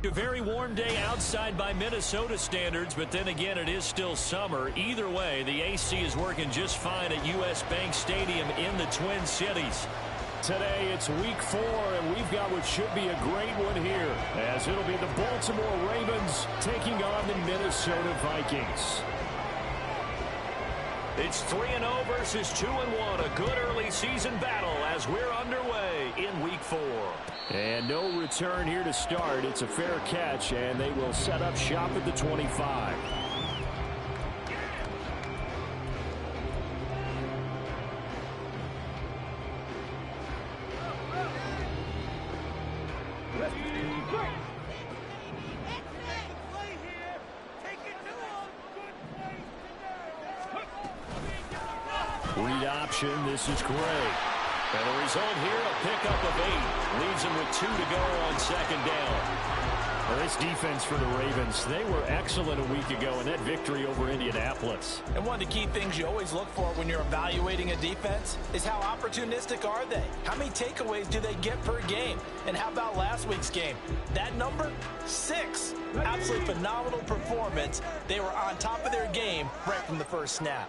A very warm day outside by Minnesota standards, but then again, it is still summer. Either way, the AC is working just fine at U.S. Bank Stadium in the Twin Cities. Today, it's week 4, and we've got what should be a great one here, as it'll be the Baltimore Ravens taking on the Minnesota Vikings. It's 3-0 versus 2-1, a good early season battle as we're underway in week 4. And no return here to start. It's a fair catch, and they will set up shop at the 25. Read option. This is great. And the result here, a pickup of 8. Leaves him with 2 to go on second down. Well, this defense for the Ravens, they were excellent a week ago in that victory over Indianapolis. And one of the key things you always look for when you're evaluating a defense is how opportunistic are they? How many takeaways do they get per game? And how about last week's game? That number, 6. Absolutely phenomenal performance. They were on top of their game right from the first snap.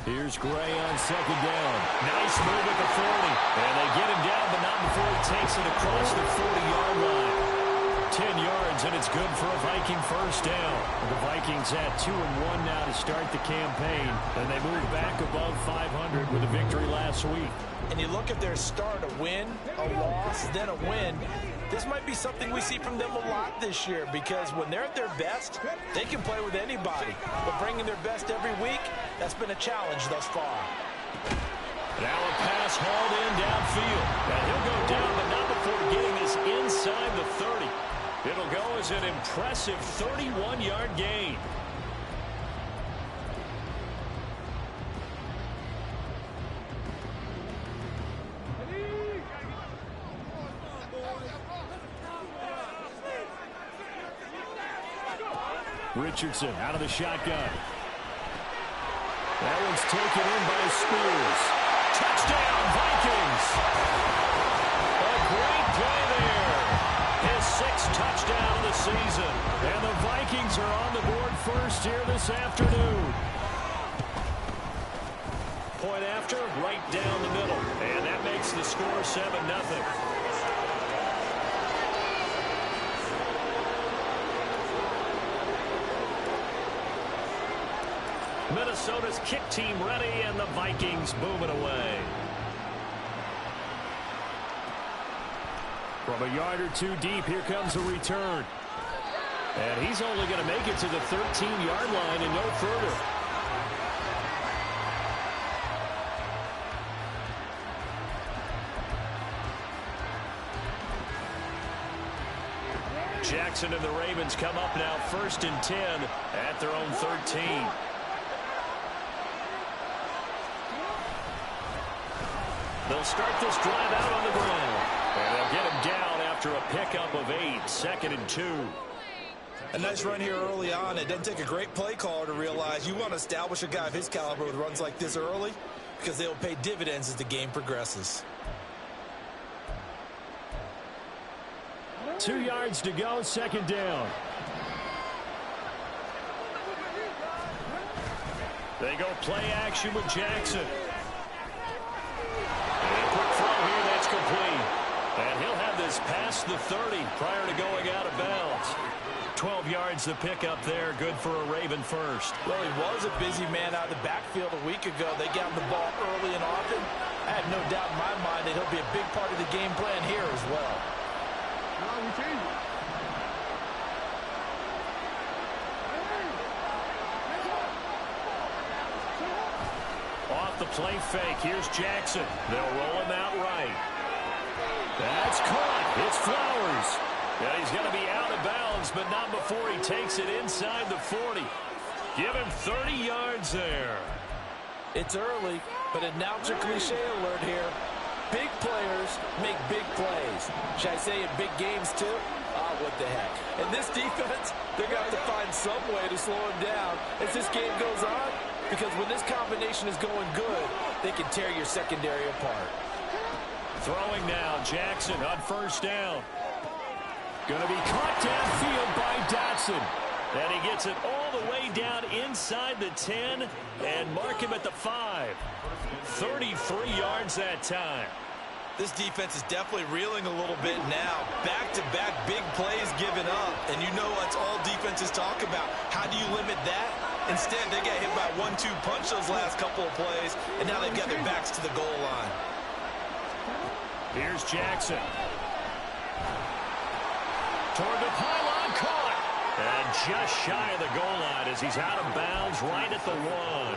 Here's Gray on second down. Nice move at the 40. And they get him down, but not before he takes it across the 40-yard line. 10 yards, and it's good for a Viking first down. The Vikings had 2-1 now to start the campaign, and they moved back above 500 with a victory last week. And you look at their start, a win, a loss, then a win. This might be something we see from them a lot this year, because when they're at their best, they can play with anybody. But bringing their best every week, that's been a challenge thus far. Now a pass hauled in downfield. And he'll go down, but not before getting this inside the 30. It'll go as an impressive 31-yard gain. Richardson out of the shotgun. That one's taken in by Spears. Touchdown, Vikings! A great play there. His 6th touchdown of the season. And the Vikings are on the board first here this afternoon. Point after, right down the middle. And that makes the score 7-0. Minnesota's kick team ready, and the Vikings moving away. From a yard or 2 deep, here comes a return. And he's only going to make it to the 13-yard line and no further. Jackson and the Ravens come up now 1st and 10 at their own 13. They'll start this drive out on the ground. And they'll get him down after a pickup of 8, 2nd and 2. A nice run here early on. It doesn't take a great play caller to realize you want to establish a guy of his caliber with runs like this early, because they'll pay dividends as the game progresses. 2 yards to go, 2nd down. They go play action with Jackson. That's complete. And he'll have this past the 30 prior to going out of bounds. 12 yards to pick up there. Good for a Raven first. Well, he was a busy man out of the backfield a week ago. They got him the ball early and often. I have no doubt in my mind that he'll be a big part of the game plan here as well. Off the play fake. Here's Jackson. They'll roll him out right. That's caught. It's Flowers. And he's going to be out of bounds, but not before he takes it inside the 40. Give him 30 yards there. It's early, but announcer cliche alert here. Big players make big plays. Should I say in big games too? Ah, what the heck. And this defense, they're going to have to find some way to slow him down as this game goes on, because when this combination is going good, they can tear your secondary apart. Throwing now, Jackson on first down. Going to be caught downfield by Dotson. And he gets it all the way down inside the 10 and mark him at the 5. 33 yards that time. This defense is definitely reeling a little bit now. Back-to-back big plays given up. And you know that's all defenses talk about. How do you limit that? Instead, they get hit by a 1-2 punch those last couple of plays. And now they've got their backs to the goal line. Here's Jackson. Toward the pylon, caught. And just shy of the goal line as he's out of bounds right at the 1.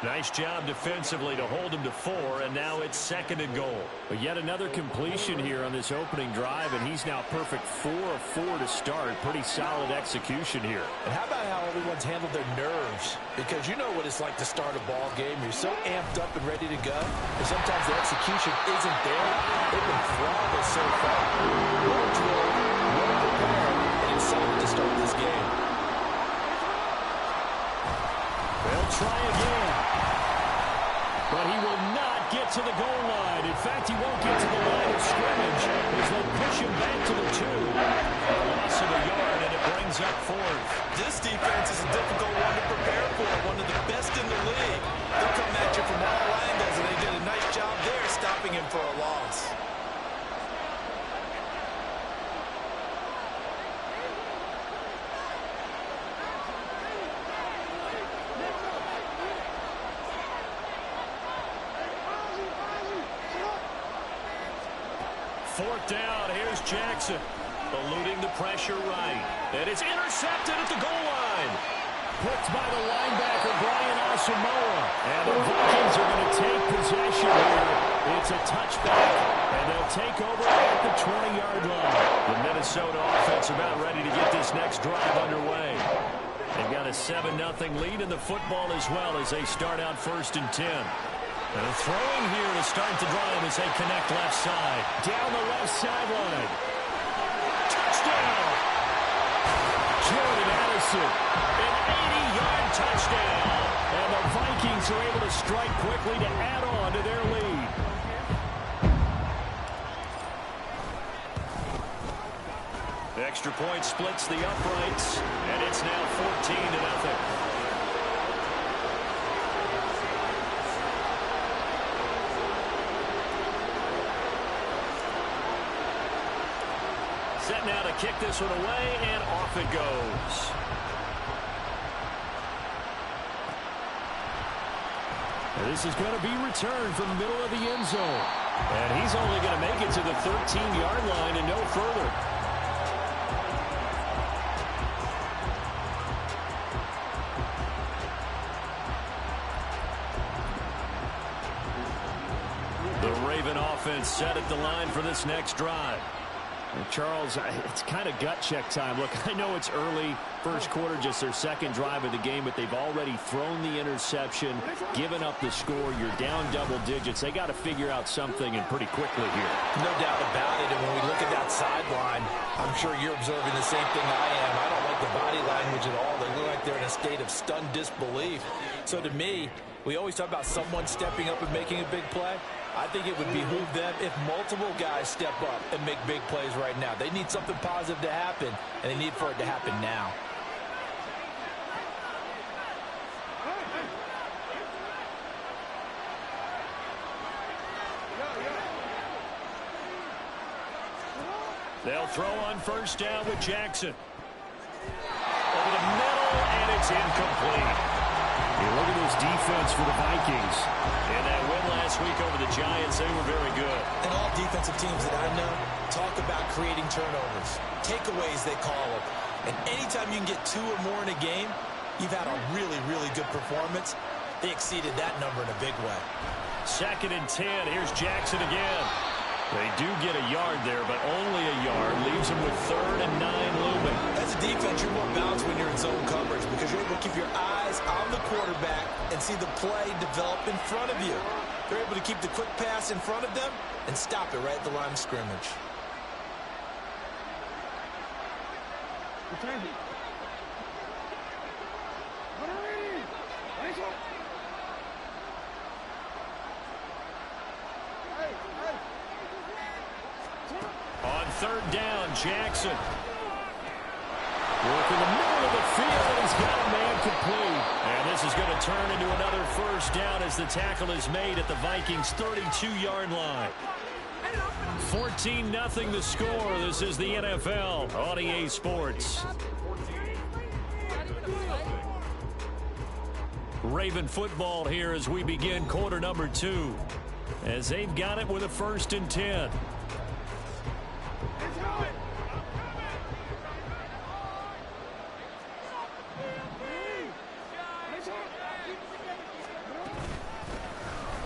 Nice job defensively to hold him to 4, and now it's 2nd and goal. But yet another completion here on this opening drive, and he's now perfect 4 of 4 to start. Pretty solid execution here. And how about how everyone's handled their nerves? Because you know what it's like to start a ball game. You're so amped up and ready to go, and sometimes the execution isn't there. They've been flawless so far. Well drilled, well prepared, and excited to start this game. They'll try again. But he will not get to the goal line. In fact, he won't get to the line of scrimmage as they push him back to the 2. A loss of a yard, and it brings up 4th. This defense is a difficult one to prepare for, one of the best in the league. They'll come at you from all angles, and they did a nice job there stopping him for a loss. Fourth down, here's Jackson. Eluding the pressure right. And it's intercepted at the goal line. Picked by the linebacker, Brian Asamoah. And the Vikings are going to take possession here. It's a touchback, and they'll take over at the 20-yard line. The Minnesota offense about ready to get this next drive underway. They've got a 7-0 lead in the football as well as they start out 1st and 10. And throwing here to start the drive as they connect left side. Down the left sideline. Touchdown! Jordan Addison. An 80-yard touchdown. And the Vikings are able to strike quickly to add on to their lead. The extra point splits the uprights, and it's now 14-0. Set now to kick this one away, and off it goes. This is going to be returned from the middle of the end zone. And he's only going to make it to the 13-yard line and no further. The Raven offense set at the line for this next drive. Charles, it's kind of gut check time. Look, I know it's early, first quarter, just their 2nd drive of the game, but they've already thrown the interception, given up the score. You're down double digits. They got to figure out something, and pretty quickly here. No doubt about it, and when we look at that sideline, I'm sure you're observing the same thing I am. I don't like the body language at all. They look like they're in a state of stunned disbelief. So to me, we always talk about someone stepping up and making a big play. I think it would behoove them if multiple guys step up and make big plays right now. They need something positive to happen, and they need for it to happen now. They'll throw on first down with Jackson. Over the middle, and it's incomplete. Hey, look at this defense for the Vikings. In that win last week over the Giants, they were very good. And all defensive teams that I know talk about creating turnovers. Takeaways, they call them. And anytime you can get 2 or more in a game, you've had a really, really good performance. They exceeded that number in a big way. 2nd and 10. Here's Jackson again. They do get a yard there, but only a yard. Leaves them with 3rd and 9 looming. As a defense, you're more balanced when you're in zone coverage because you're able to keep your eyes on the quarterback and see the play develop in front of you. They're able to keep the quick pass in front of them and stop it right at the line of scrimmage. third down. Jackson. Working the middle of the field, and he's got a man complete. And this is going to turn into another first down as the tackle is made at the Vikings' 32-yard line. 14-0 the score. This is the NFL on EA Sports. Raven football here as we begin quarter number 2. As they've got it with a 1st and 10.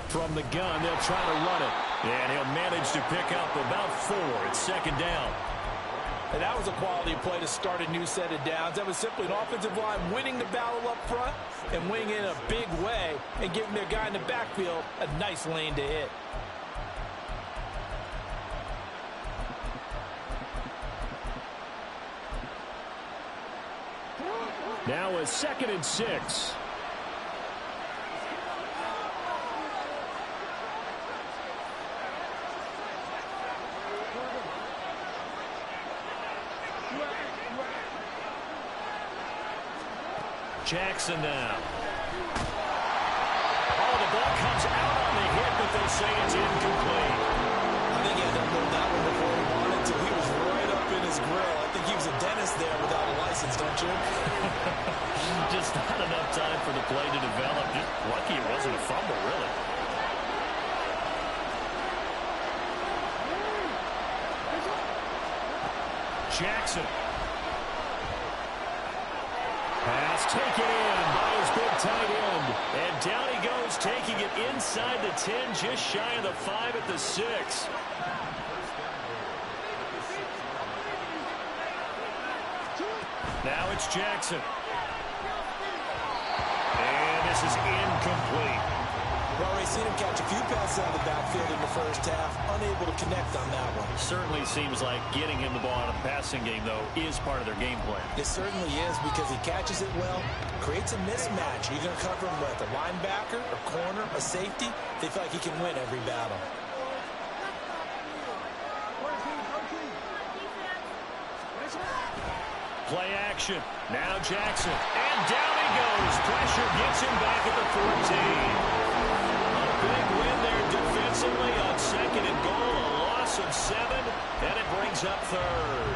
From the gun, they'll try to run it. And he'll manage to pick up about 4. It's 2nd down. And that was a quality play to start a new set of downs. That was simply an offensive line winning the battle up front and winning in a big way and giving their guy in the backfield a nice lane to hit. Now a 2nd and 6. Jackson now. Oh, the ball comes out on the hit, but they'll say it's incomplete. I think he had to know that one before he wanted to. He was right up in his grill. I think he was a dentist there without a license, don't you? Just not enough time for the play to develop. Just lucky it wasn't a fumble, really. Jackson. Pass taken in by his big tight end. And down he goes, taking it inside the 10, just shy of the 5 at the 6. Now it's Jackson. And this is incomplete. Well, we've seen him catch a few passes out of the backfield in the first half, unable to connect on that one. Certainly seems like getting him the ball out of the passing game, though, is part of their game plan. It certainly is because he catches it well, creates a mismatch. You're going to cover him with a linebacker, a corner, a safety. They feel like he can win every battle. Play action. Now Jackson. And down he goes. Pressure gets him back at the 14. A big win there defensively on 2nd and goal. A loss of 7, and it brings up 3rd.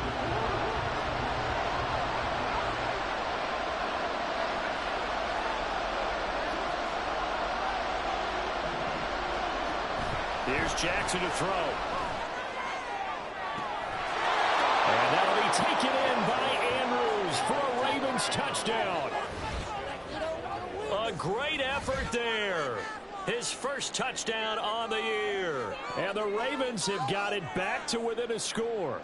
Here's Jackson to throw. And that'll be taken in by Andrews for a Ravens touchdown. A great effort there. His first touchdown on the year. And the Ravens have got it back to within a score.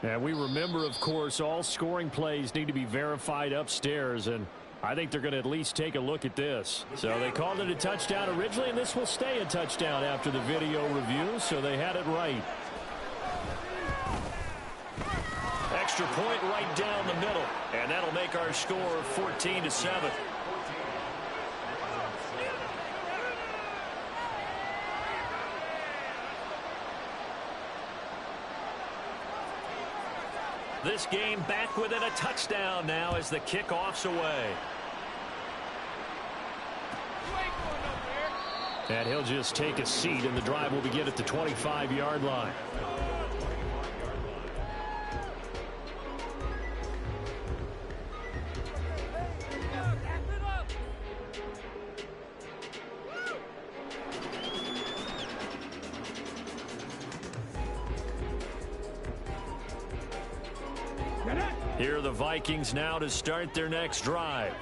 And we remember, of course, all scoring plays need to be verified upstairs. And I think they're going to at least take a look at this. So they called it a touchdown originally, and this will stay a touchdown after the video review. So they had it right. Extra point right down the middle. And that'll make our score 14-7. This game back within a touchdown now as the kickoff's away. And he'll just take a seat, and the drive will begin at the 25-yard line. Here are the Vikings now to start their next drive.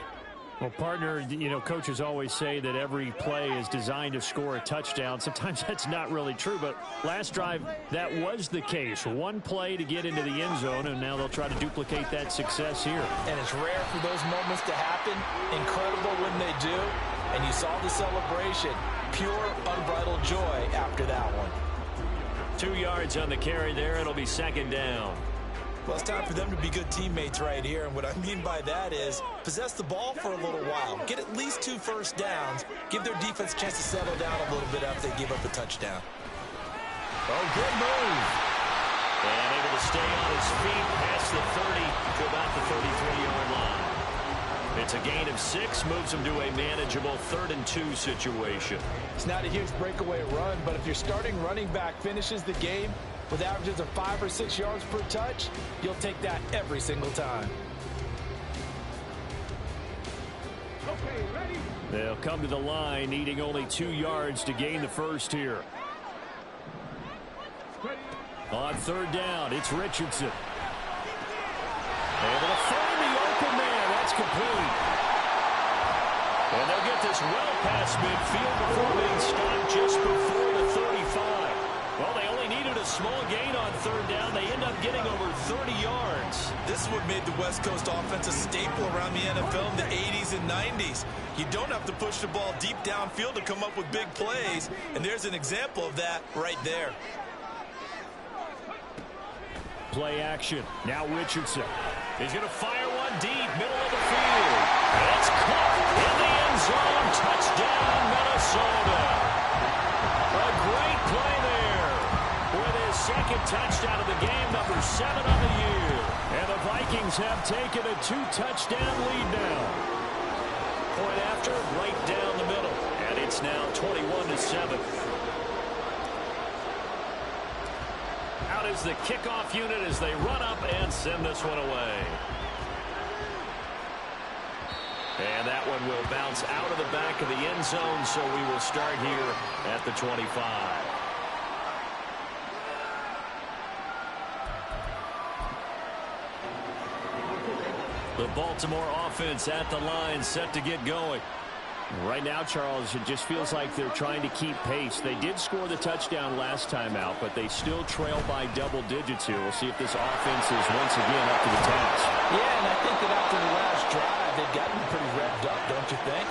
Well, partner, you know, coaches always say that every play is designed to score a touchdown. Sometimes that's not really true, but last drive, that was the case. One play to get into the end zone, and now they'll try to duplicate that success here. And it's rare for those moments to happen. Incredible when they do. And you saw the celebration. Pure, unbridled joy after that one. 2 yards on the carry there. It'll be 2nd down. Well, it's time for them to be good teammates right here. And what I mean by that is possess the ball for a little while. Get at least 2 first downs. Give their defense a chance to settle down a little bit after they give up a touchdown. Oh, good move. And able to stay on his feet past the 30 to about the 33-yard line. It's a gain of 6, moves him to a manageable 3rd and 2 situation. It's not a huge breakaway run, but if your starting running back finishes the game with averages of 5 or 6 yards per touch, you'll take that every single time. Okay, ready? They'll come to the line, needing only 2 yards to gain the first here. Ready? On 3rd down, it's Richardson. Able to find the open man. That's complete. And they'll get this well past midfield before being stopped just before the 35. Well, they only needed a small gain on 3rd down. They end up getting over 30 yards. This is what made the West Coast offense a staple around the NFL in the 80s and 90s. You don't have to push the ball deep downfield to come up with big plays, and there's an example of that right there. Play action. Now Richardson. He's going to fire one deep, middle of the field. It's caught in the end zone. Touchdown, Minnesota. A great play there with his 2nd touchdown of the game, number 7 of the year. And the Vikings have taken a 2-touchdown lead now. Point after, right down the middle. And it's now 21-7. Out is the kickoff unit as they run up and send this one away. And that one will bounce out of the back of the end zone, so we will start here at the 25. The Baltimore offense at the line, set to get going. Right now, Charles, it just feels like they're trying to keep pace. They did score the touchdown last time out, but they still trail by double digits here. We'll see if this offense is once again up to the task. Yeah, and I think that after the last drive, they've gotten pretty revved up, don't you think?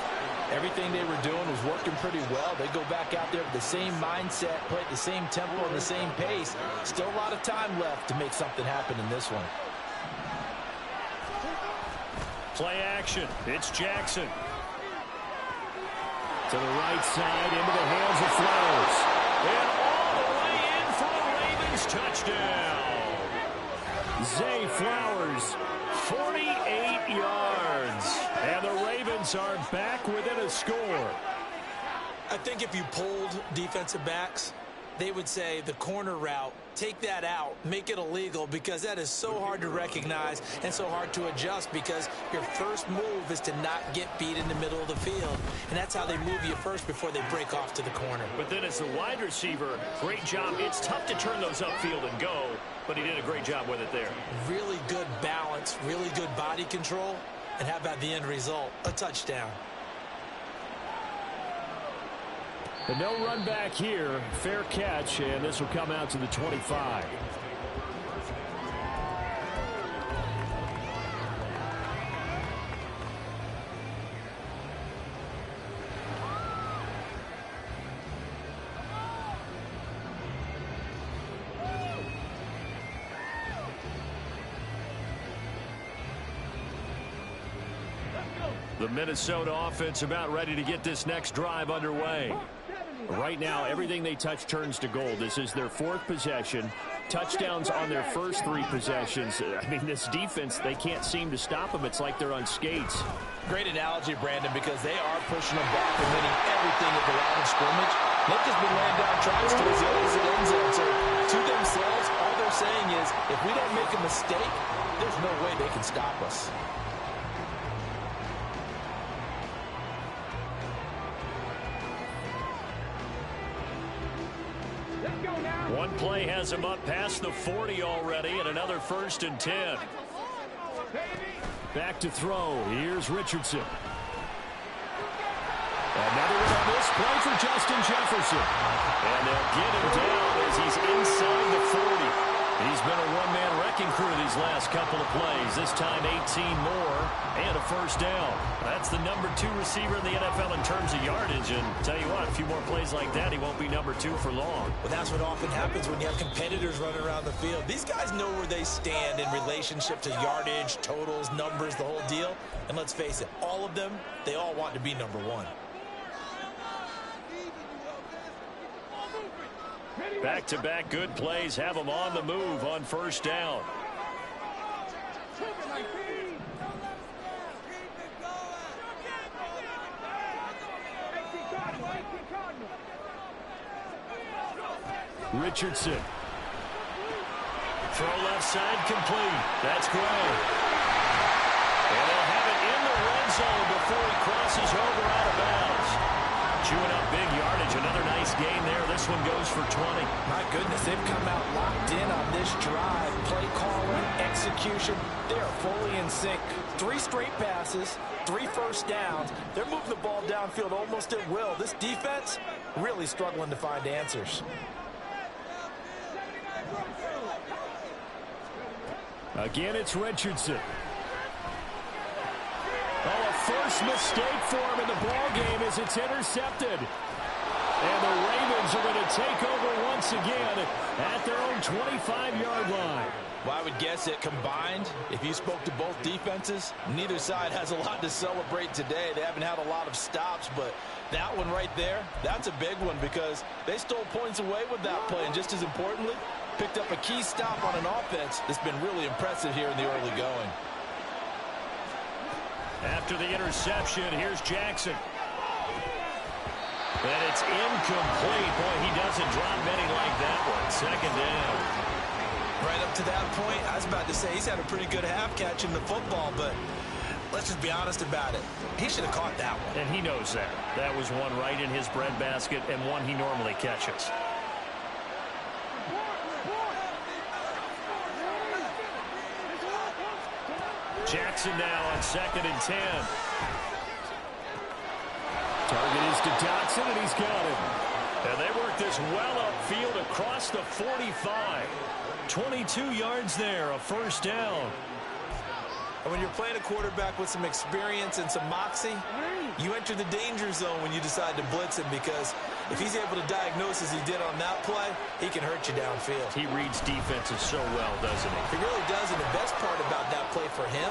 Everything they were doing was working pretty well. They go back out there with the same mindset, play at the same tempo and the same pace. Still a lot of time left to make something happen in this one. Play action. It's Jackson. To the right side, into the hands of Flowers. And all the way in for a Ravens touchdown. Zay Flowers, 48 yards. and the Ravens are back within a score. I think if you polled defensive backs, they would say the corner route, take that out, make it illegal, because that is so hard to recognize and so hard to adjust, because your first move is to not get beat in the middle of the field. And that's how they move you first before they break off to the corner. But then as the wide receiver, great job. It's tough to turn those upfield and go, but he did a great job with it there. Really good balance, really good body control. And how about the end result? A touchdown. But no run back here. Fair catch, and this will come out to the 25. The Minnesota offense about ready to get this next drive underway. Right now, everything they touch turns to gold. This is their fourth possession. Touchdowns on their first three possessions. I mean, this defense, they can't seem to stop them. It's like they're on skates. Great analogy, Brandon, because they are pushing them back and winning everything at the line of scrimmage. They've just been laying down tries towards the end zone. So to themselves, all they're saying is, if we don't make a mistake, there's no way they can stop us. One play has him up past the 40 already, and another 1st and 10. Back to throw. Here's Richardson. Another one on this play for Justin Jefferson. And they'll get him down as he's inside the 40. He's been a one-man wrecking crew these last couple of plays. This time 18 more and a 1st down. That's the number 2 receiver in the NFL in terms of yardage. And tell you what, a few more plays like that, he won't be number 2 for long. Well, that's what often happens when you have competitors running around the field. These guys know where they stand in relationship to yardage, totals, numbers, the whole deal. And let's face it, all of them, they all want to be number 1. Back-to-back good plays have them on the move on first down. Richardson. Throw left side complete. That's Gray. And they'll have it in the red zone before he crosses over out of bounds. Chewing up big yardage. Another nice gain there. This one goes for 20. My goodness, they've come out locked in on this drive. Play calling, execution, they are fully in sync. 3 straight passes, 3 first downs. They're moving the ball downfield almost at will. This defense really struggling to find answers. Again, it's Richardson. Oh, a first mistake for him in the ball game as it's intercepted. And the Ravens are going to take over once again at their own 25-yard line. Well, I would guess it combined, if you spoke to both defenses, neither side has a lot to celebrate today. They haven't had a lot of stops, but that one right there, that's a big one because they stole points away with that play. And just as importantly, picked up a key stop on an offense that's been really impressive here in the early going. After the interception, here's Jackson. And it's incomplete. Boy, he doesn't drop many like that one. Second down. Right up to that point, I was about to say he's had a pretty good half catching the football, but let's just be honest about it. He should have caught that one. And he knows that. That was one right in his breadbasket and one he normally catches. Jackson now on 2nd and 10. Target is to Dotson, and he's got him. And they work this well upfield across the 45. 22 yards there, a first down. And when you're playing a quarterback with some experience and some moxie, you enter the danger zone when you decide to blitz him because if he's able to diagnose as he did on that play, he can hurt you downfield. He reads defenses so well, doesn't he? He really does, and the best part about that play for him,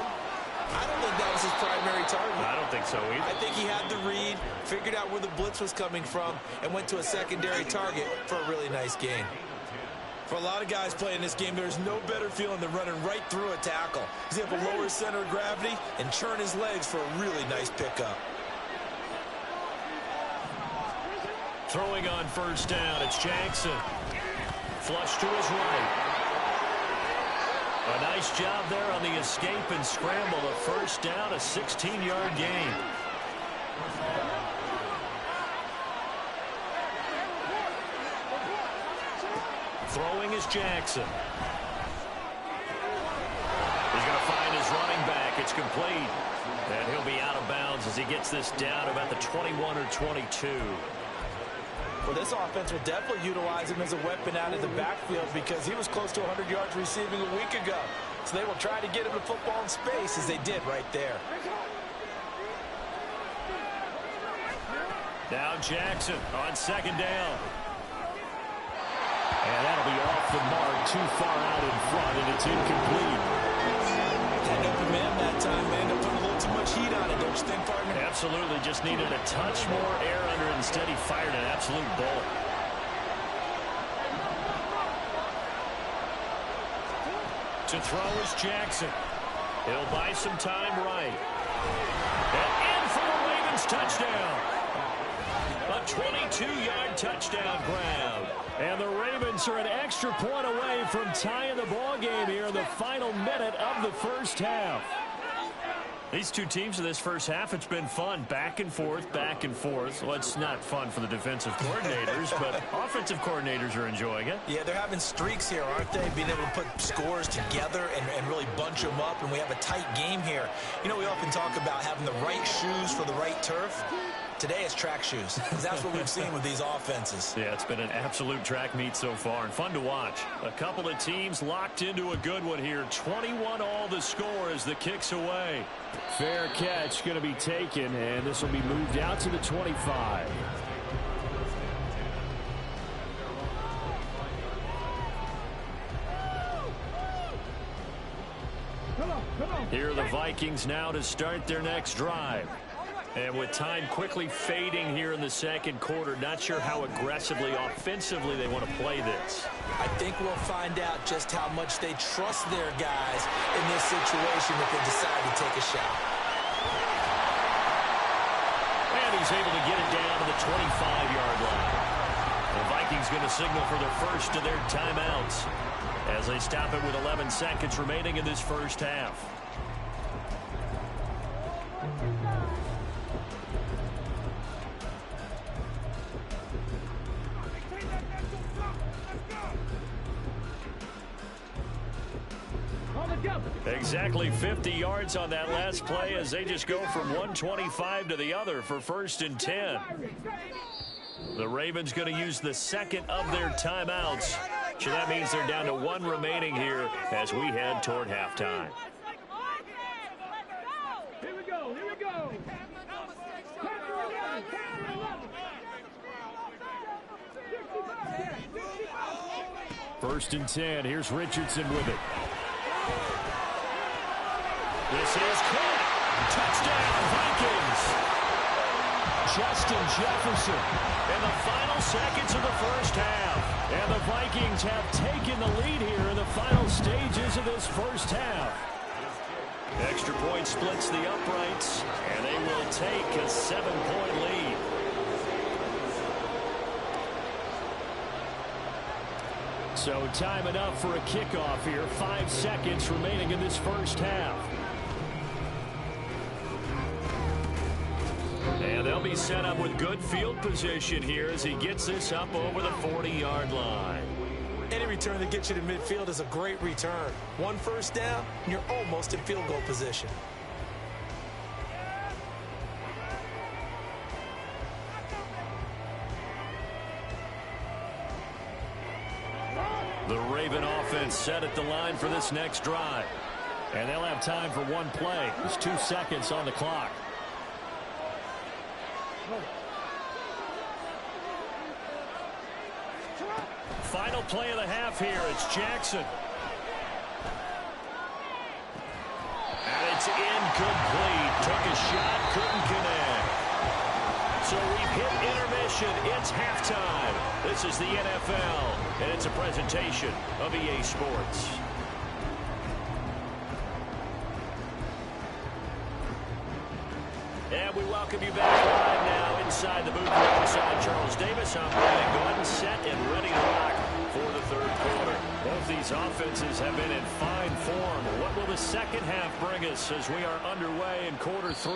I don't think that was his primary target. I don't think so either. I think he had the read, figured out where the blitz was coming from, and went to a secondary target for a really nice gain. For a lot of guys playing this game, there's no better feeling than running right through a tackle. He's able to lower his center of gravity and churn his legs for a really nice pickup. Throwing on first down, it's Jackson. Flush to his right. A nice job there on the escape and scramble. A first down, a 16-yard gain. Throwing is Jackson. He's going to find his running back. It's complete. And he'll be out of bounds as he gets this down about the 21 or 22. Well, this offense will definitely utilize him as a weapon out of the backfield because he was close to 100 yards receiving a week ago. So they will try to get him the football in space as they did right there. Now Jackson on 2nd down. And that'll be off the mark, too far out in front, and it's incomplete. Didn't open man that time. They ended up putting a little too much heat on it, don't you think, partner? Absolutely, just needed a touch more air under it. Instead, he fired an absolute bullet. To throw is Jackson. He'll buy some time right. And in for the Ravens touchdown. A 22-yard touchdown grab. And the Ravens are an extra point away from tying the ball game here in the final minute of the first half. These two teams in this first half, it's been fun. Back and forth, back and forth. Well, it's not fun for the defensive coordinators, but offensive coordinators are enjoying it. Yeah, they're having streaks here, aren't they? Being able to put scores together and really bunch them up, and we have a tight game here. You know, we often talk about having the right shoes for the right turf. Today it's track shoes. That's what we've seen with these offenses. Yeah, it's been an absolute track meet so far and fun to watch. A couple of teams locked into a good one here. 21-all the score as the kick's away. Fair catch going to be taken, and this will be moved out to the 25. Here are the Vikings now to start their next drive. And with time quickly fading here in the second quarter, not sure how aggressively, offensively they want to play this. I think we'll find out just how much they trust their guys in this situation if they decide to take a shot. And he's able to get it down to the 25-yard line. The Vikings going to signal for their first of their timeouts as they stop it with 11 seconds remaining in this first half. Exactly 50 yards on that last play as they just go from 125 to the other for 1st and 10. The Ravens going to use the second of their timeouts. So that means they're down to 1 remaining here as we head toward halftime. Here we go, here we go. 1st and 10. Here's Richardson with it. This is caught. Touchdown, Vikings. Justin Jefferson in the final seconds of the first half. And the Vikings have taken the lead here in the final stages of this first half. Extra point splits the uprights, and they will take a 7-point lead. So time enough for a kickoff here. 5 seconds remaining in this first half. And they'll be set up with good field position here as he gets this up over the 40-yard line. Any return that gets you to midfield is a great return. 1 first down, and you're almost in field goal position. The Raven offense set at the line for this next drive. And they'll have time for 1 play. There's 2 seconds on the clock. Final play of the half here. It's Jackson. And it's incomplete. Took a shot, couldn't connect. So we've hit intermission. It's halftime. This is the NFL, and it's a presentation of EA Sports. And we welcome you back live now inside the booth alongside Charles Davis. I'm Brandon Gordon, set and ready to rock for the third quarter. Both these offenses have been in fine form. What will the second half bring us as we are underway in quarter 3?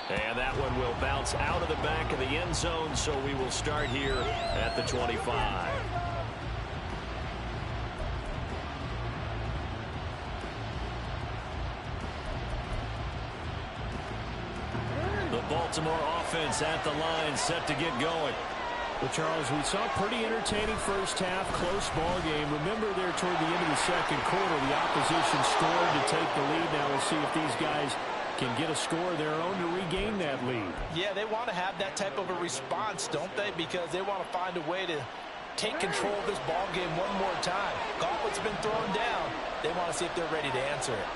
And that one will bounce out of the back of the end zone, so we will start here at the 25. Baltimore offense at the line, set to get going. Well, Charles, we saw a pretty entertaining first half, close ball game. Remember there toward the end of the second quarter, the opposition scored to take the lead. Now we'll see if these guys can get a score of their own to regain that lead. Yeah, they want to have that type of a response, don't they? Because they want to find a way to take control of this ball game one more time. Gauntlet's been thrown down. They want to see if they're ready to answer it.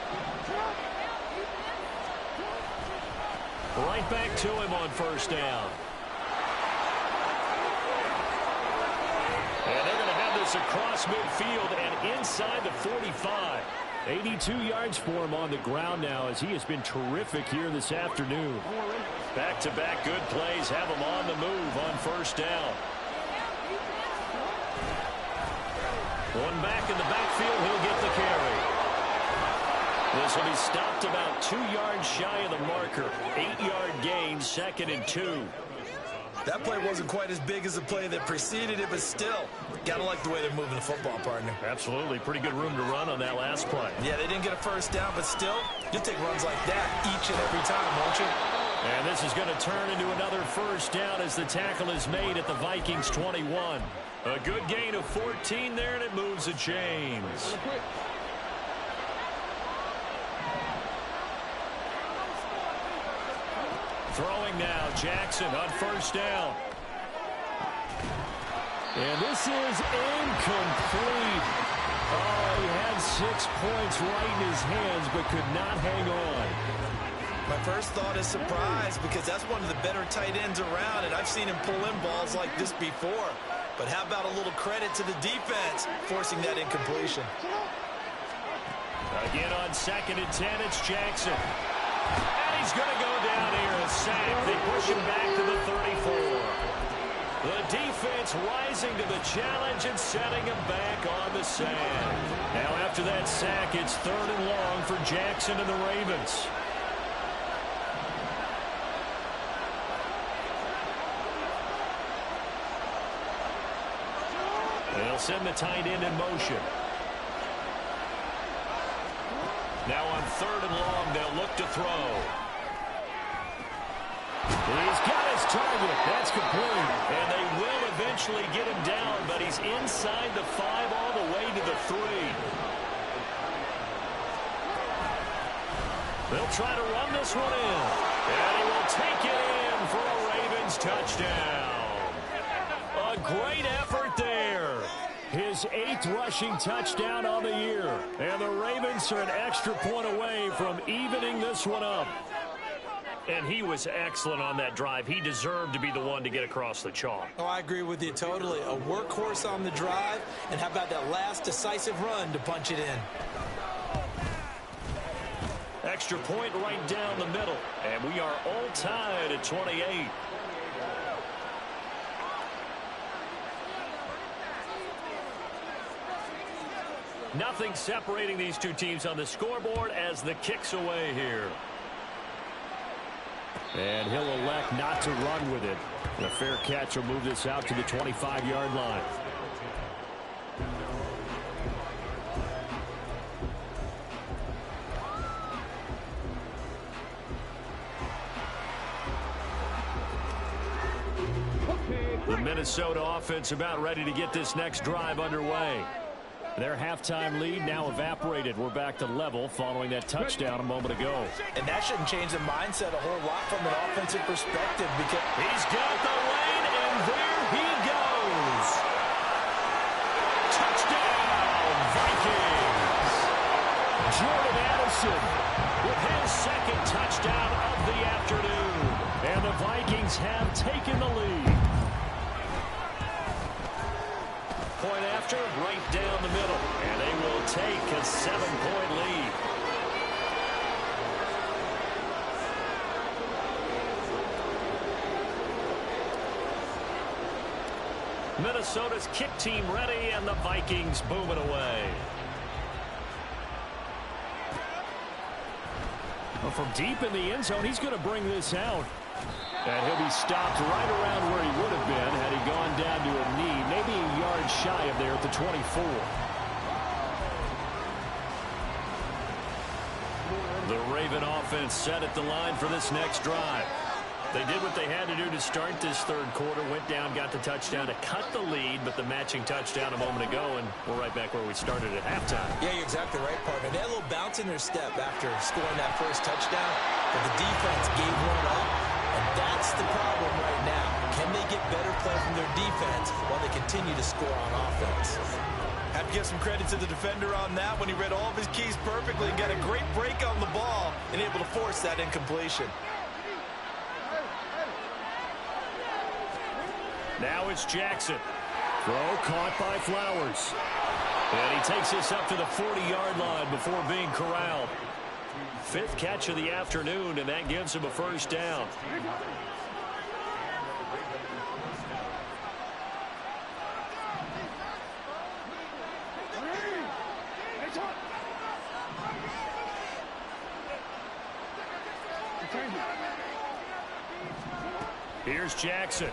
Right back to him on first down. And they're going to have this across midfield and inside the 45. 82 yards for him on the ground now as he has been terrific here this afternoon. Back-to-back good plays have him on the move on first down. One back in the backfield, he'll get the carry. This will be stopped about 2 yards shy of the marker. 8-yard gain, 2nd and 2. That play wasn't quite as big as the play that preceded it, but still, gotta like the way they're moving the football, partner. Absolutely. Pretty good room to run on that last play. Yeah, they didn't get a first down, but still, you'll take runs like that each and every time, won't you? And this is going to turn into another first down as the tackle is made at the Vikings 21. A good gain of 14 there, and it moves the chains. Throwing now, Jackson on first down. And this is incomplete. Oh, he had 6 points right in his hands, but could not hang on. My first thought is surprise because that's one of the better tight ends around, and I've seen him pull in balls like this before. But how about a little credit to the defense forcing that incompletion? Again on 2nd and 10, it's Jackson. And he's going to go down here, a sack. They push him back to the 34. The defense rising to the challenge and setting him back on the sand. Now after that sack, it's 3rd and long for Jackson and the Ravens. They'll send the tight end in motion. Now on 3rd and long, they'll look to throw. He's got his target. That's complete. And they will eventually get him down, but he's inside the 5 all the way to the 3. They'll try to run this one in. And he will take it in for a Ravens touchdown. A great effort there. His 8th rushing touchdown on the year. And the Ravens are an extra point away from evening this one up. And he was excellent on that drive. He deserved to be the one to get across the chalk. Oh, I agree with you totally. A workhorse on the drive. And how about that last decisive run to punch it in? Extra point right down the middle. And we are all tied at 28. Nothing separating these two teams on the scoreboard as the kick's away here. And he'll elect not to run with it. A fair catch will move this out to the 25-yard line. The Minnesota offense about ready to get this next drive underway. Their halftime lead now evaporated. We're back to level following that touchdown a moment ago. And that shouldn't change the mindset a whole lot from an offensive perspective because he's got the lane, and there he goes. Touchdown, Vikings. Jordan Addison with his 2nd touchdown of the afternoon. And the Vikings have taken the lead. Point after, right down the middle. And they will take a 7-point lead. Minnesota's kick team ready, and the Vikings boom it away. Well, from deep in the end zone, he's going to bring this out. And he'll be stopped right around where he would have been had he gone down to a knee, maybe a yard shy of there at the 24. The Raven offense set at the line for this next drive. They did what they had to do to start this 3rd quarter, went down, got the touchdown to cut the lead, but the matching touchdown a moment ago, and we're right back where we started at halftime. Yeah, you're exactly right, partner. They had a little bounce in their step after scoring that first touchdown, but the defense gave one up, and that's the problem right now. Can they get better play from their defense while they continue to score on offense? Have to give some credit to the defender on that when he read all of his keys perfectly and got a great break on the ball and able to force that incompletion. Now it's Jackson. Throw caught by Flowers. And he takes this up to the 40-yard line before being corralled. 5th catch of the afternoon, and that gives him a 1st down. Here's Jackson.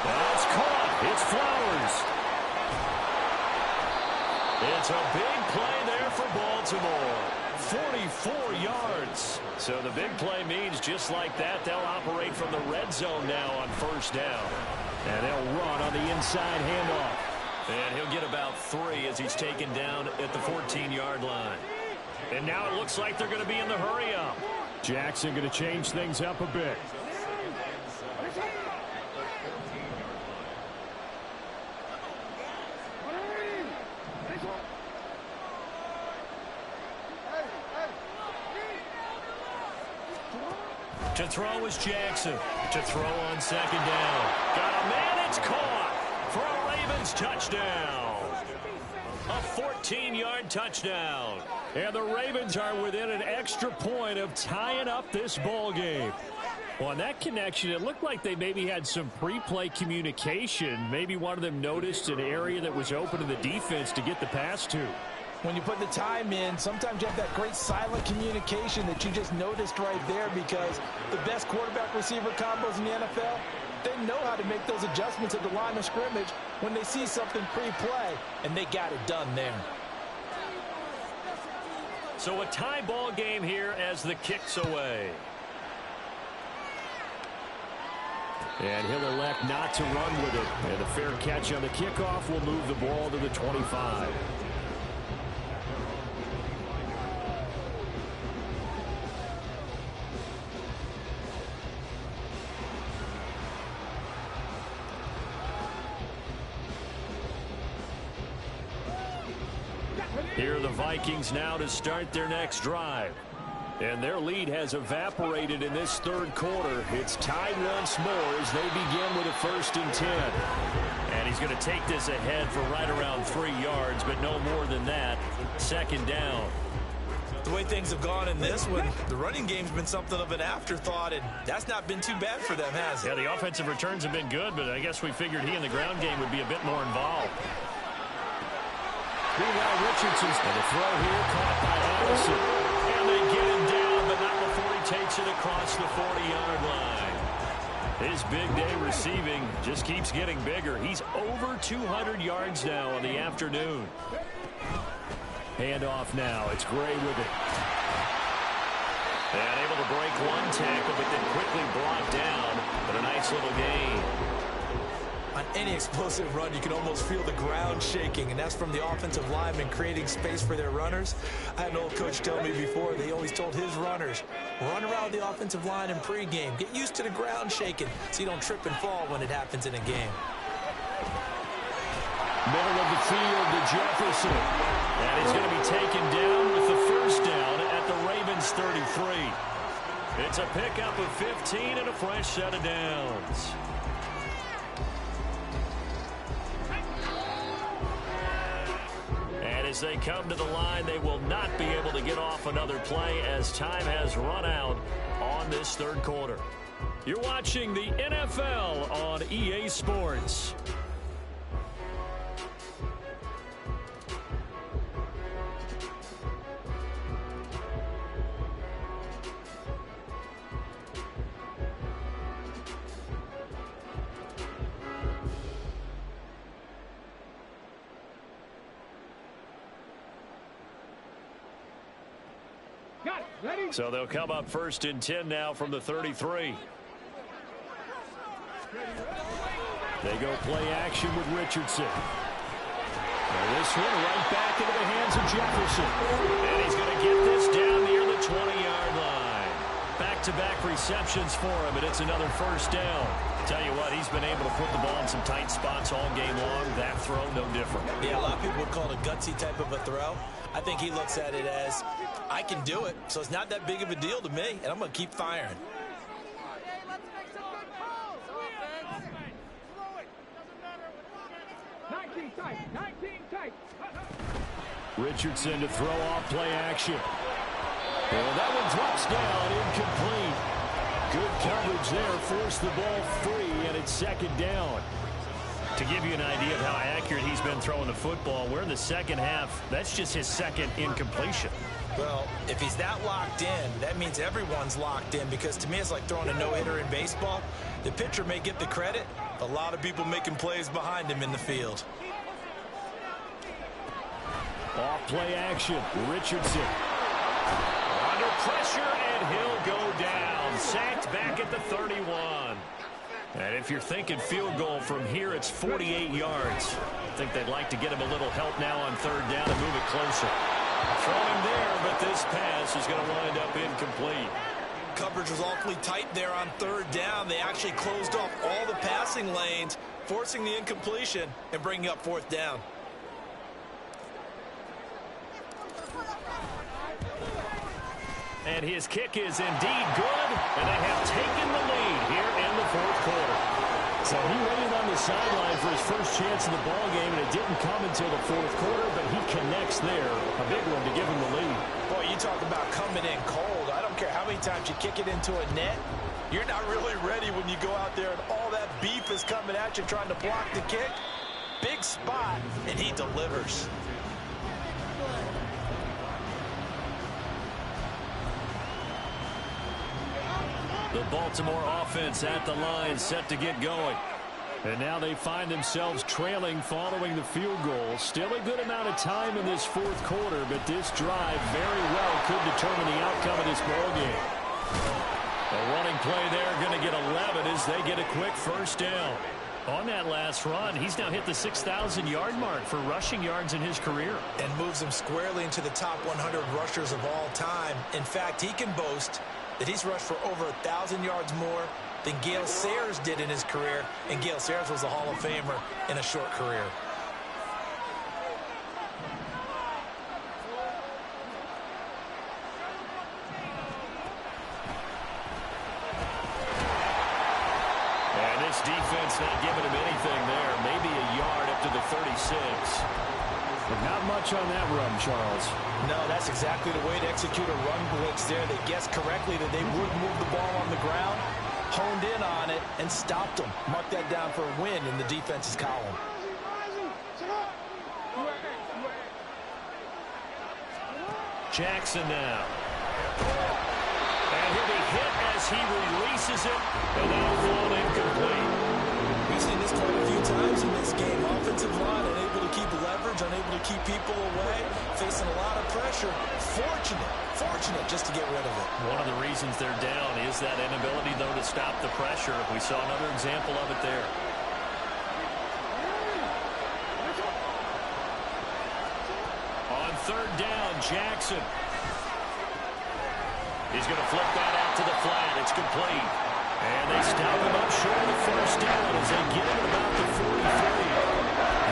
That's caught. It's Flowers. It's a big play there for Baltimore. 44 yards. So the big play means just like that, they'll operate from the red zone now on 1st down. And they'll run on the inside handoff. And he'll get about 3 as he's taken down at the 14-yard line. And now it looks like they're going to be in the hurry-up. Jackson going to change things up a bit. To throw is Jackson. To throw on second down. Got a man. It's caught for a Ravens touchdown. A 14-yard touchdown. And the Ravens are within an extra point of tying up this ball game. Well, on that connection, it looked like they maybe had some pre-play communication. Maybe one of them noticed an area that was open to the defense to get the pass to. When you put the time in, sometimes you have that great silent communication that you just noticed right there, because the best quarterback-receiver combos in the NFL, they know how to make those adjustments at the line of scrimmage when they see something pre-play, and they got it done there. So a tie ball game here as the kick's away. And he'll elect not to run with it. And the fair catch on the kickoff will move the ball to the 25. Here are the Vikings now to start their next drive. And their lead has evaporated in this third quarter. It's tied once more as they begin with a 1st and 10. And he's going to take this ahead for right around 3 yards, but no more than that. 2nd down. The way things have gone in this one, the running game's been something of an afterthought, and that's not been too bad for them, has it? Yeah, the offensive returns have been good, but I guess we figured he in the ground game would be a bit more involved. Meanwhile, Richardson's going to throw here, caught by Allison. And they get him down, but not before he takes it across the 40-yard line. His big day receiving just keeps getting bigger. He's over 200 yards now on the afternoon. Handoff now. It's Gray with it. And able to break one tackle, but then quickly brought down. But a nice little gain. On any explosive run, you can almost feel the ground shaking, and that's from the offensive linemen creating space for their runners. I had an old coach tell me before, they always told his runners, run around the offensive line in pregame. Get used to the ground shaking so you don't trip and fall when it happens in a game. Middle of the field to Jefferson. And he's going to be taken down with the 1st down at the Ravens 33. It's a pickup of 15 and a fresh set of downs. As they come to the line, they will not be able to get off another play as time has run out on this third quarter. You're watching the NFL on EA Sports. So they'll come up 1st and 10 now from the 33. They go play action with Richardson. And this one right back into the hands of Jefferson. And he's going to get this down near the 20-yard line. Back-to-back receptions for him, and it's another 1st down. Tell you what, he's been able to put the ball in some tight spots all game long. That throw, no different. Yeah, a lot of people would call it a gutsy type of a throw. I think he looks at it as, I can do it, so it's not that big of a deal to me, and I'm going to keep firing. Richardson to throw off play action. And that one drops down, incomplete. Good coverage there, forced the ball free, and it's 2nd down. To give you an idea of how accurate he's been throwing the football, we're in the second half. That's just his 2nd incompletion. Well, if he's that locked in, that means everyone's locked in, because to me it's like throwing a no-hitter in baseball. The pitcher may get the credit, a lot of people making plays behind him in the field. Off play action, Richardson. Under pressure, and he'll go down. Sacked back at the 31. And if you're thinking field goal from here, it's 48 yards. I think they'd like to get him a little help now on 3rd down and move it closer. Throwing there, but this pass is going to wind up incomplete. Coverage was awfully tight there on 3rd down. They actually closed off all the passing lanes, forcing the incompletion and bringing up 4th down. And his kick is indeed good, and they have taken the lead here in the fourth quarter. So he waited on the sideline for his first chance in the ball game, and it didn't come until the fourth quarter, but he connects there. A big one to give him the lead. Boy, you talk about coming in cold. I don't care how many times you kick it into a net. You're not really ready when you go out there and all that beef is coming at you trying to block the kick. Big spot, and he delivers. The Baltimore offense at the line, set to get going. And now they find themselves trailing following the field goal. Still a good amount of time in this fourth quarter, but this drive very well could determine the outcome of this ball game. A running play there, going to get 11 as they get a quick first down. On that last run, he's now hit the 6,000-yard mark for rushing yards in his career. And moves him squarely into the top 100 rushers of all time. In fact, he can boast that he's rushed for over 1,000 yards more than Gale Sayers did in his career, and Gale Sayers was a Hall of Famer in a short career. And this defense not giving him anything there. Maybe a yard up to the 36. But not much on that run, Charles. No, that's exactly the way to execute a run blitz there. They guessed correctly that they would move the ball on the ground, honed in on it, and stopped them. Mark that down for a win in the defense's column. Jackson now. And he'll be hit as he releases it, and that'll fall incomplete. We've seen this quite a few times in this game. Offensive line unable to keep leverage, unable to keep people away, facing a lot of pressure. Fortunate just to get rid of it. One of the reasons they're down is that inability, though, to stop the pressure. We saw another example of it there. On third down, Jackson. He's going to flip that out to the flat. It's complete. And they stop him up short of the first down as they get him about the 43.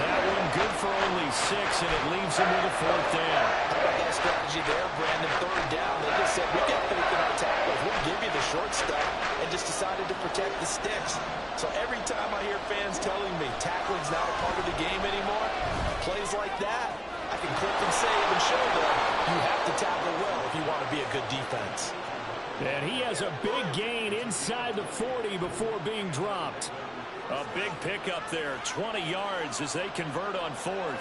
That one good for only 6, and it leaves him with a fourth down. How about that strategy there, Brandon? Third down, they just said, we got faith in our tackles. We'll give you the short stuff, and just decided to protect the sticks. So every time I hear fans telling me tackling's not a part of the game anymore, plays like that, I can clip and save and show them you have to tackle well if you want to be a good defense. And he has a big gain inside the 40 before being dropped. A big pickup there, 20 yards as they convert on fourth.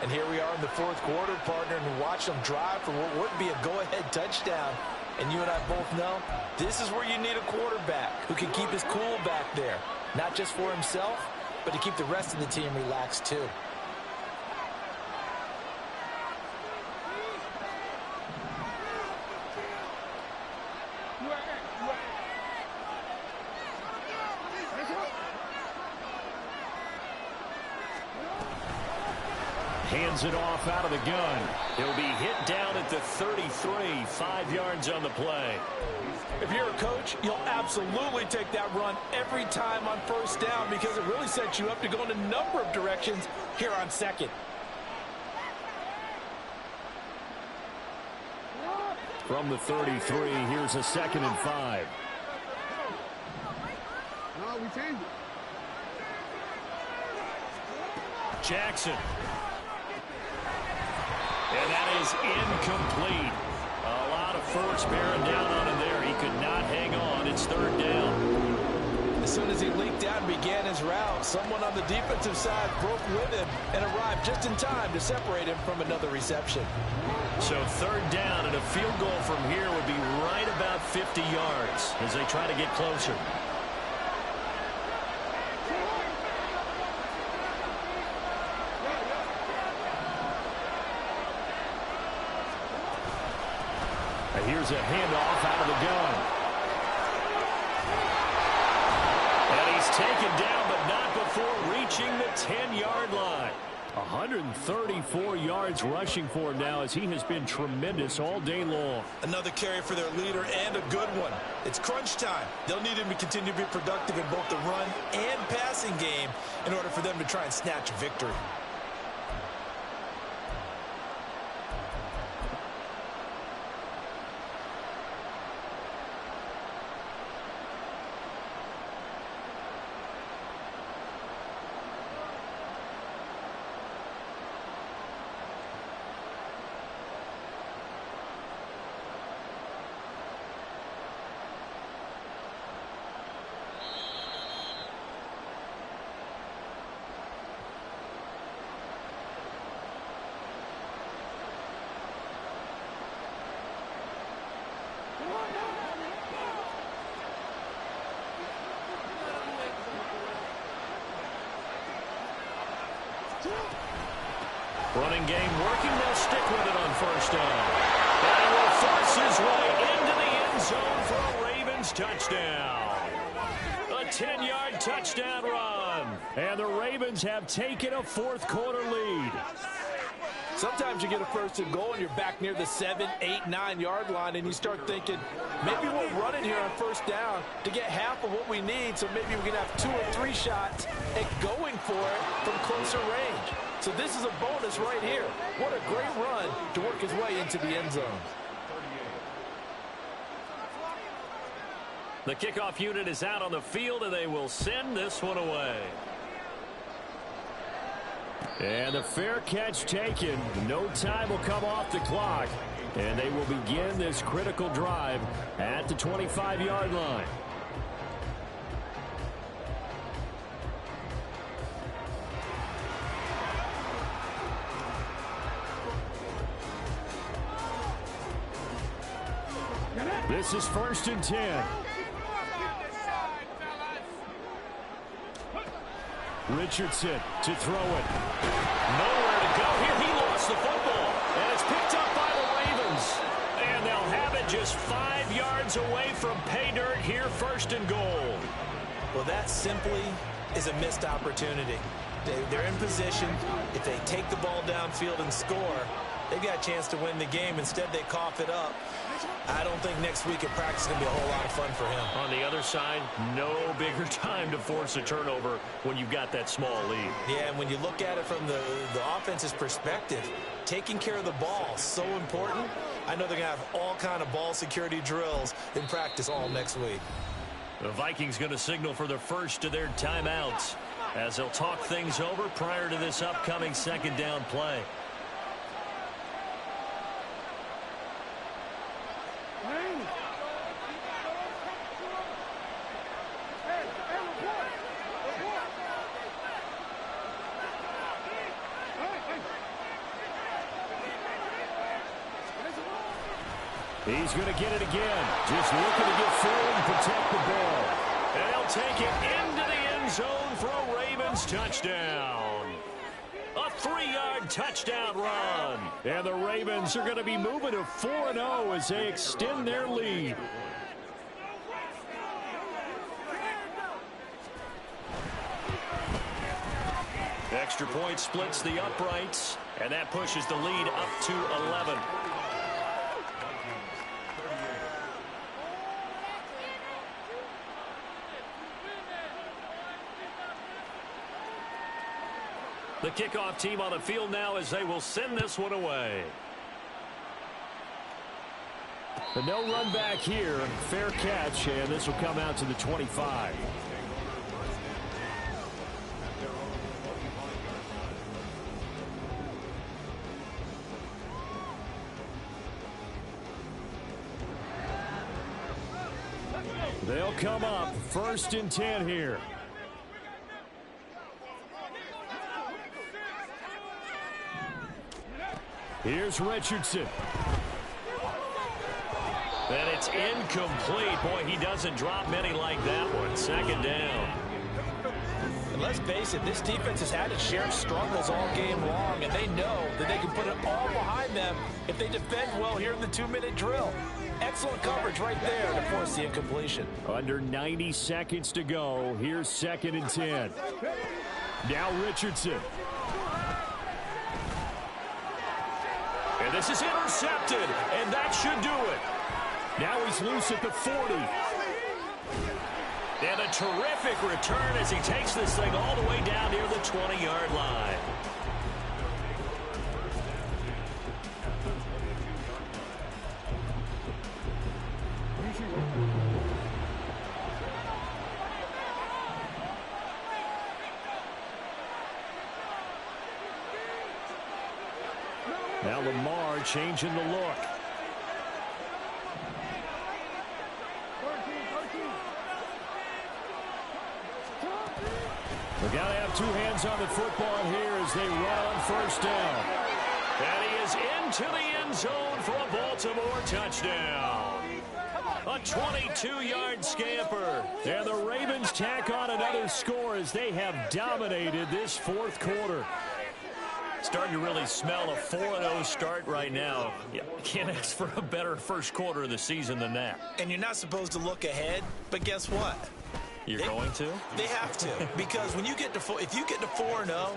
And here we are in the fourth quarter, partner, and watch them drive for what would be a go-ahead touchdown. And you and I both know this is where you need a quarterback who can keep his cool back there. Not just for himself, but to keep the rest of the team relaxed too. Hands it off out of the gun. He'll be hit down at the 33, 5 yards on the play. If you're a coach, you'll absolutely take that run every time on first down because it really sets you up to go in a number of directions here on second. From the 33, here's a 2nd and 5. No, we changed it. Jackson. And that is incomplete. A lot of force bearing down on him there. He could not hang on. It's third down. As soon as he leaked out and began his route, someone on the defensive side broke with him and arrived just in time to separate him from another reception. So third down and a field goal from here would be right about 50 yards as they try to get closer. Here's a handoff out of the gun. And he's taken down, but not before reaching the 10-yard line. 134 yards rushing for him now as he has been tremendous all day long. Another carry for their leader and a good one. It's crunch time. They'll need him to continue to be productive in both the run and passing game in order for them to try and snatch victory. Running game working. They'll stick with it on first down. And he will force his way into the end zone for a Ravens touchdown. A 10-yard touchdown run. And the Ravens have taken a fourth-quarter lead. Sometimes you get a first and goal and you're back near the 7, 8, 9-yard line and you start thinking, maybe we'll run it here on first down to get half of what we need, so maybe we can have 2 or 3 shots at going for it from closer range. So this is a bonus right here. What a great run to work his way into the end zone. The kickoff unit is out on the field, and they will send this one away. And the fair catch taken. No time will come off the clock. And they will begin this critical drive at the 25-yard line. This is 1st and 10. Richardson to throw it. Nowhere to go here. He lost the football. And it's picked up by the Ravens. And they'll have it just 5 yards away from pay dirt here, 1st and goal. Well, that simply is a missed opportunity. They're in position. If they take the ball downfield and score, they've got a chance to win the game. Instead, they cough it up. I don't think next week at practice is going to be a whole lot of fun for him. On the other side, no bigger time to force a turnover when you've got that small lead. Yeah, and when you look at it from the offense's perspective, taking care of the ball is so important. I know they're going to have all kind of ball security drills in practice all next week. The Vikings going to signal for the first of their timeouts as they'll talk things over prior to this upcoming 2nd down play. He's going to get it again. Just looking to get forward and protect the ball. And he'll take it into the end zone for a Ravens touchdown. A 3-yard touchdown run. And the Ravens are going to be moving to 4-0 as they extend their lead. Extra point splits the uprights, and that pushes the lead up to 11. The kickoff team on the field now as they will send this one away. The no run back here. Fair catch, and this will come out to the 25. They'll come up 1st and 10 here. Here's Richardson. And it's incomplete. Boy, he doesn't drop many like that one. 2nd down. And let's face it, this defense has had its share of struggles all game long, and they know that they can put it all behind them if they defend well here in the 2-minute drill. Excellent coverage right there to force the incompletion. Under 90 seconds to go. Here's 2nd and 10. Now Richardson. And this is intercepted, and that should do it. Now he's loose at the 40. And a terrific return as he takes this thing all the way down near the 20-yard line. Now Lamar changing the look. They got to have 2 hands on the football here as they run on 1st down. And he is into the end zone for a Baltimore touchdown. A 22-yard scamper. And the Ravens tack on another score as they have dominated this 4th quarter. Starting to really smell a 4-0 start right now. Yeah, can't ask for a better first quarter of the season than that. And you're not supposed to look ahead, but guess what? You're going to? They have to, because when you get to if you get to 4-0,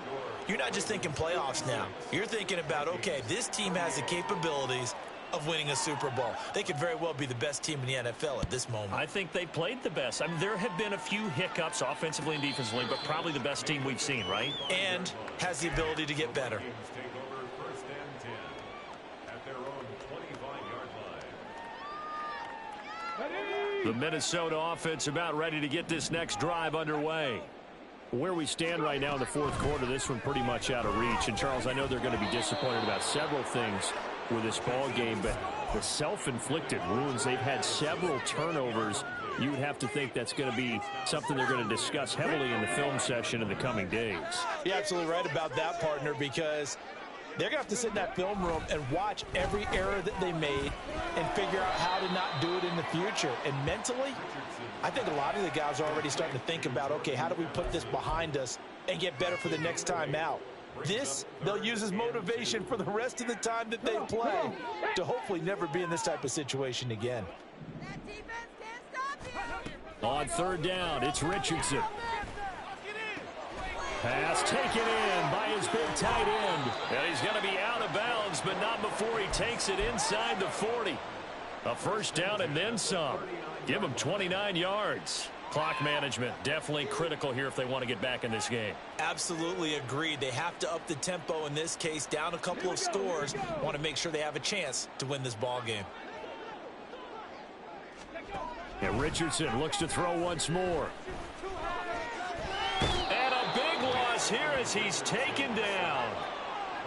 you're not just thinking playoffs now. You're thinking about, okay, this team has the capabilities of winning a Super Bowl. They could very well be the best team in the NFL at this moment. I think they played the best. I mean, there have been a few hiccups offensively and defensively, but probably the best team we've seen, right? And has the ability to get better. The Minnesota offense about ready to get this next drive underway. Where we stand right now in the fourth quarter, this one pretty much out of reach. And, Charles, I know they're going to be disappointed about several things with this ball game, but the self-inflicted wounds, they've had several turnovers. You would have to think that's going to be something they're going to discuss heavily in the film session in the coming days. You're absolutely right about that, partner, because they're going to have to sit in that film room and watch every error that they made and figure out how to not do it in the future. And mentally, I think a lot of the guys are already starting to think about, okay, how do we put this behind us and get better for the next time out? This, they'll use as motivation for the rest of the time that they play to hopefully never be in this type of situation again. On third down, it's Richardson. Pass taken in by his big tight end. And he's going to be out of bounds, but not before he takes it inside the 40. A first down and then some. Give him 29 yards. Clock management definitely critical here if they want to get back in this game. Absolutely agreed. They have to up the tempo in this case, down a couple of scores. Want to make sure they have a chance to win this ball game. And Richardson looks to throw once more. And a big loss here as he's taken down.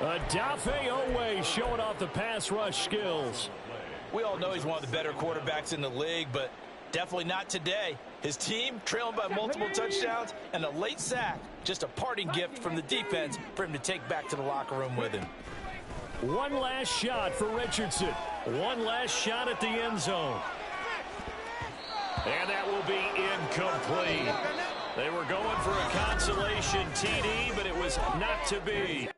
Odafe Oweh showing off the pass rush skills. We all know he's one of the better quarterbacks in the league, but definitely not today. His team trailing by multiple touchdowns and a late sack. Just a parting gift from the defense for him to take back to the locker room with him. One last shot for Richardson. One last shot at the end zone. And that will be incomplete. They were going for a consolation TD, but it was not to be.